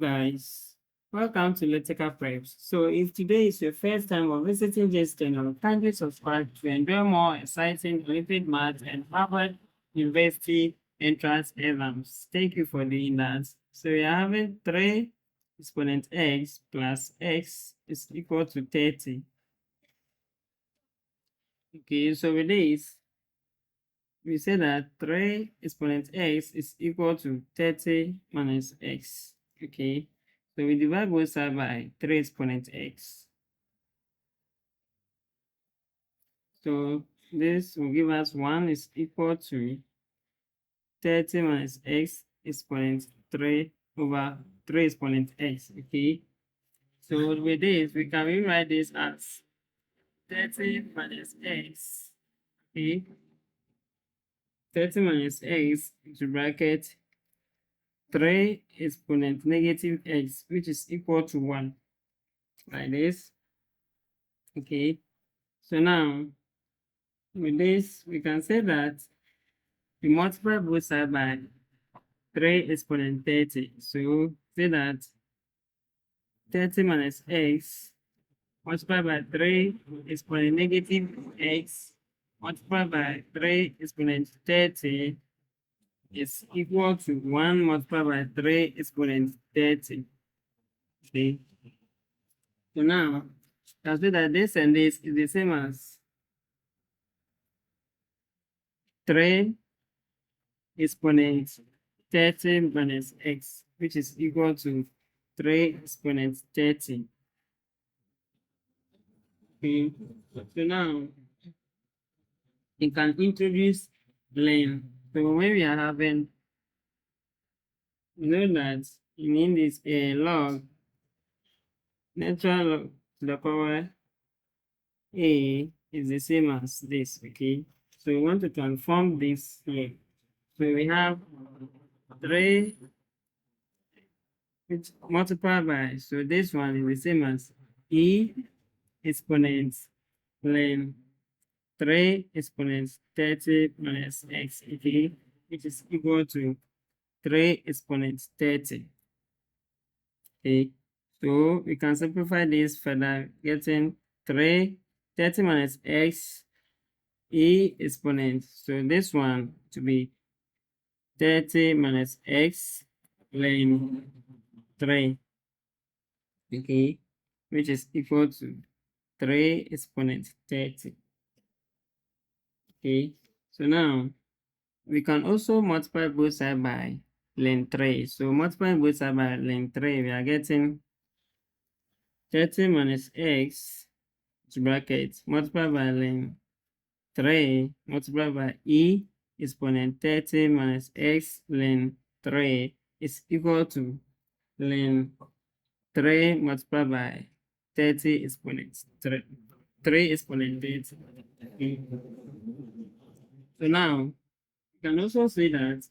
Guys, welcome to Electrical Preps. So, if today is your first time of visiting this channel, kindly subscribe to enjoy more exciting Olympiad math and Harvard University entrance exams. Thank you for doing that. So, we are having 3 exponent x plus x is equal to 30. Okay, so with this, we say that 3 exponent x is equal to 30 minus x. Okay, so we divide both sides by 3 exponent x. So this will give us 1 is equal to 30 minus x exponent 3 over 3 exponent x. Okay, so with this, we can rewrite this as 30 minus x. Okay, 30 minus x into bracket 3 exponent negative x, which is equal to 1, like this. Okay, so now with this, we can say that we multiply both sides by 3 exponent 30. So say that 30 minus x multiplied by 3 exponent negative x multiplied by 3 exponent 30 is equal to 1 multiplied by 3 exponent 30. Okay. So now, can see that this and this is the same as 3 exponent 30 minus x, which is equal to 3 exponent 30. Okay. So now, you can introduce length. So when we are having, you know that you need this log, natural log to the power a is the same as this, okay? So we want to transform this here. So we have 3 which multiplied by, so this one is the same as e exponent length 3 exponent 30 minus x, okay, which is equal to 3 exponent 30. Okay, so we can simplify this further, getting 30 minus x e exponent. So this one to be 30 minus x ln 3, okay, which is equal to 3 exponent 30. Okay, so now we can also multiply both sides by ln 3. So multiplying both sides by ln 3, we are getting 30 minus x bracket multiplied by ln 3 multiplied by e exponent 30 minus x ln 3 is equal to ln 3 multiplied by 30 exponent 3 exponent 30. Okay. So now you can also say that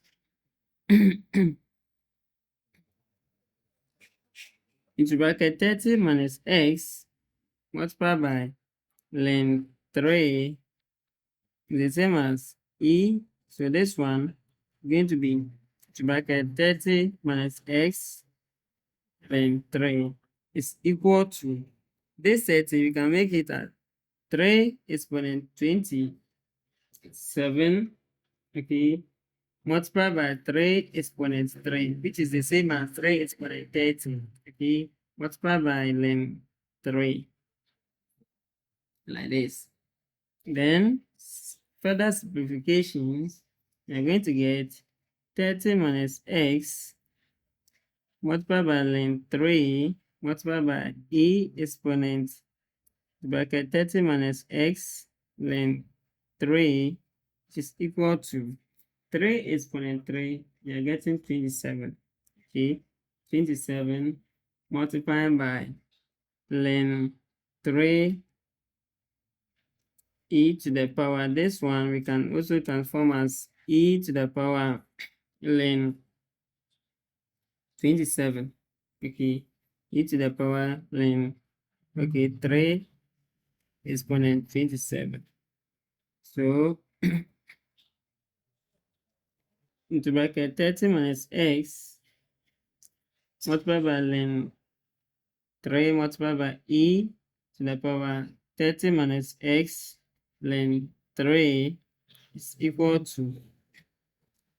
into bracket 30 minus x multiplied by ln 3 is the same as e. So this one is going to be to bracket 30 minus x ln 3 is equal to this 30. We can make it at 3 exponent 27, okay, multiplied by 3 exponent 3, which is the same as 3 exponent 30, okay, multiplied by ln 3, like this. Then, further simplifications, we are going to get 30 minus x multiplied by ln 3 multiplied by e exponent bracket 30 minus x ln 3, which is equal to 3 exponent 3, we are getting 27. Okay, 27 multiplied by ln 3 e to the power. This one we can also transform as e to the power ln 27. Okay, e to the power ln, okay, 3 exponent 27. So into bracket 30 minus x multiplied by ln 3 multiplied by e to the power 30 minus x ln 3 is equal to,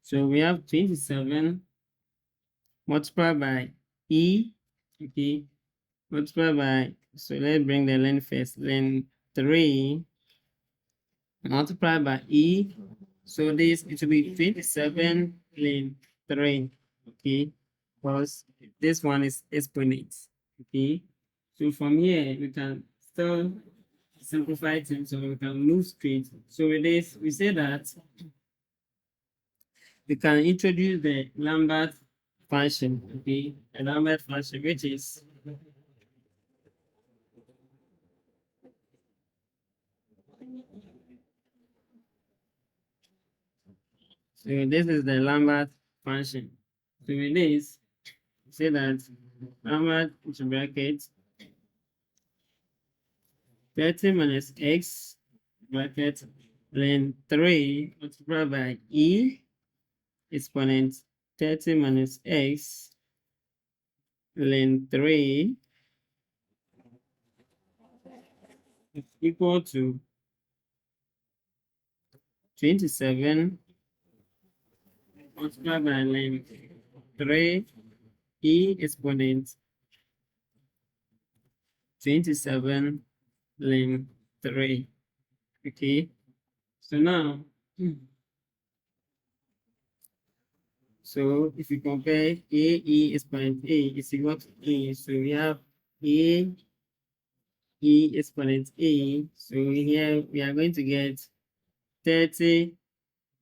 so we have 27 multiplied by e, okay, multiplied by, so let's bring the ln first, ln 3 multiplied by e, so this, it will be 27 ln 3, okay, because this one is exponent, okay. So from here we can still simplify things, so we can move straight. So with this, we say that we can introduce the Lambert function, okay, a Lambert function, which is so this is the Lambert function. So with this, we say that Lambert into bracket 30 minus x bracket ln 3 multiplied by e exponent 30 minus x ln 3 is equal to 27 multiplied by ln 3 e exponent 27 ln 3. Okay, so now, so if you compare e exponent a is equal to e, so we have e exponent a, so here we are going to get 30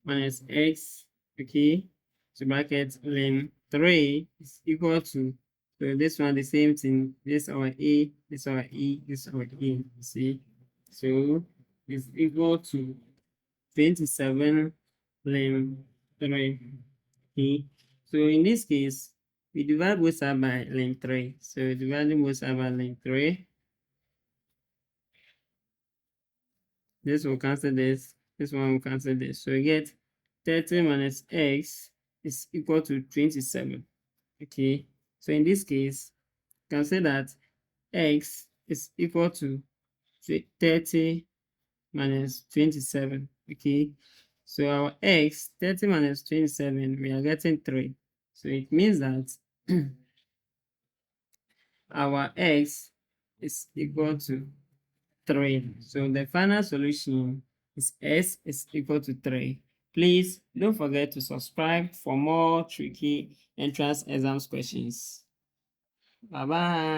minus x, okay, to bracket ln 3 is equal to, so this one the same thing, this our a, this our e, this our e, see, so it's equal to 27 ln 3, okay. So in this case we divide both sides by ln 3, so dividing both sides by ln 3, this will cancel this one will cancel this, so we get 30 minus x is equal to 27, okay. So in this case you can say that x is equal to 30 minus 27, okay. So our x, 30 minus 27, we are getting 3, so it means that our x is equal to 3. So the final solution is s is equal to 3. Please don't forget to subscribe for more tricky entrance exams questions. Bye bye.